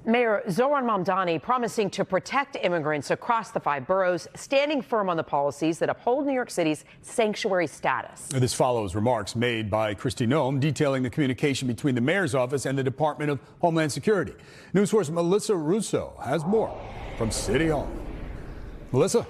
Mayor Zohran Mamdani promising to protect immigrants across the 5 boroughs, standing firm on the policies that uphold New York City's sanctuary status. This follows remarks made by Kristi Noem detailing the communication between the mayor's office and the Department of Homeland Security. News Force Melissa Russo has more from City Hall. Melissa.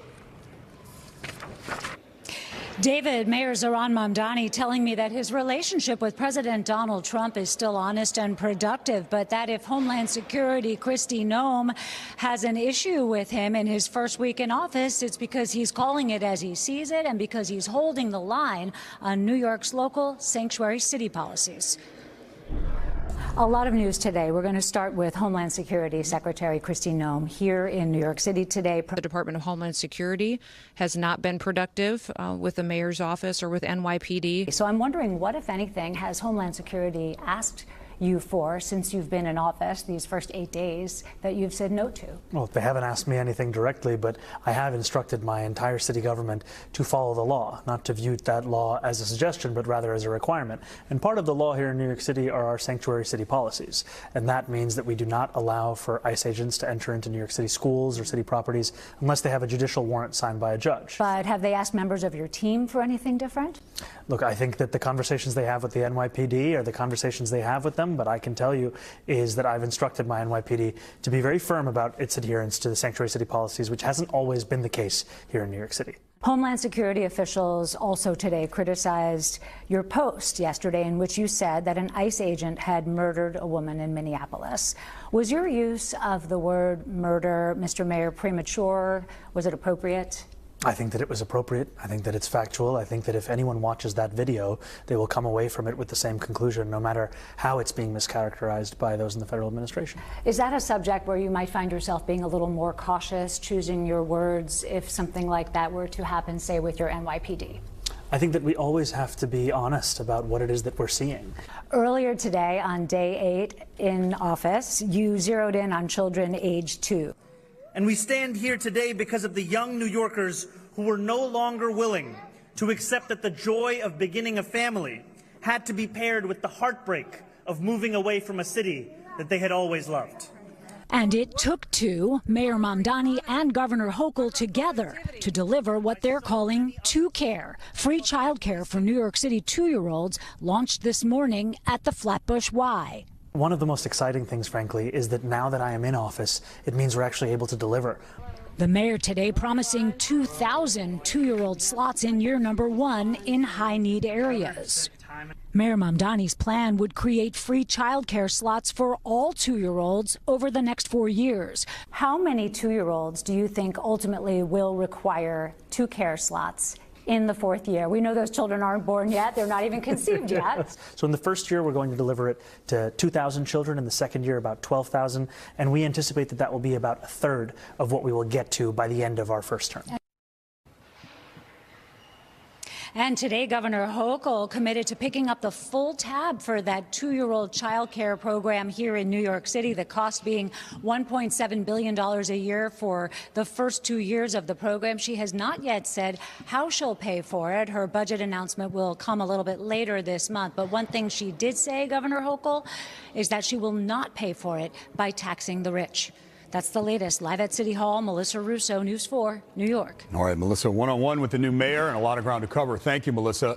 David, Mayor Zohran Mamdani telling me that his relationship with President Donald Trump is still honest and productive, but that if Homeland Security Kristi Noem has an issue with him in his first week in office, it's because he's calling it as he sees it and because he's holding the line on New York's local sanctuary city policies. A lot of news today. We're going to start with Homeland Security Secretary Kristi Noem here in New York City today. The Department of Homeland Security has not been productive with the mayor's office or with NYPD. So I'm wondering what, if anything, has Homeland Security asked you for since you've been in office these first 8 days that you've said no to? Well, they haven't asked me anything directly, but I have instructed my entire city government to follow the law, not to view that law as a suggestion, but rather as a requirement. And part of the law here in New York City are our sanctuary city policies. And that means that we do not allow for ICE agents to enter into New York City schools or city properties unless they have a judicial warrant signed by a judge. But have they asked members of your team for anything different? Look, I think that the conversations they have with the NYPD are the conversations they have with them, but I can tell you is that I've instructed my NYPD to be very firm about its adherence to the sanctuary city policies, which hasn't always been the case here in New York City. Homeland Security officials also today criticized your post yesterday in which you said that an ICE agent had murdered a woman in Minneapolis. Was your use of the word murder, Mr. Mayor, premature? Was it appropriate? I think that it was appropriate. I think that it's factual. I think that if anyone watches that video, they will come away from it with the same conclusion, no matter how it's being mischaracterized by those in the federal administration. Is that a subject where you might find yourself being a little more cautious, choosing your words, if something like that were to happen, say, with your NYPD? I think that we always have to be honest about what it is that we're seeing. Earlier today, on day 8 in office, you zeroed in on children aged 2. And we stand here today because of the young New Yorkers who were no longer willing to accept that the joy of beginning a family had to be paired with the heartbreak of moving away from a city that they had always loved. And it took 2, Mayor Mamdani and Governor Hochul together, to deliver what they're calling 2Care. Free childcare for New York City 2-year-olds launched this morning at the Flatbush Y. One of the most exciting things, frankly, is that now that I am in office, it means we're actually able to deliver. The mayor today promising 2,000 2-year-old slots in year number 1 in high-need areas. Mayor Mamdani's plan would create free childcare slots for all 2-year-olds over the next 4 years. How many 2-year-olds do you think ultimately will require 2Care slots in the 4th year? We know those children aren't born yet. They're not even conceived yet. So in the first year, we're going to deliver it to 2,000 children. In the second year, about 12,000. And we anticipate that that will be about a third of what we will get to by the end of our first term. And today, Governor Hochul committed to picking up the full tab for that 2-year-old child care program here in New York City, the cost being $1.7 billion a year for the first 2 years of the program. She has not yet said how she'll pay for it. Her budget announcement will come a little bit later this month. But one thing she did say, Governor Hochul, is that she will not pay for it by taxing the rich. That's the latest. Live at City Hall, Melissa Russo, News 4, New York. All right, Melissa, one-on-one with the new mayor and a lot of ground to cover. Thank you, Melissa.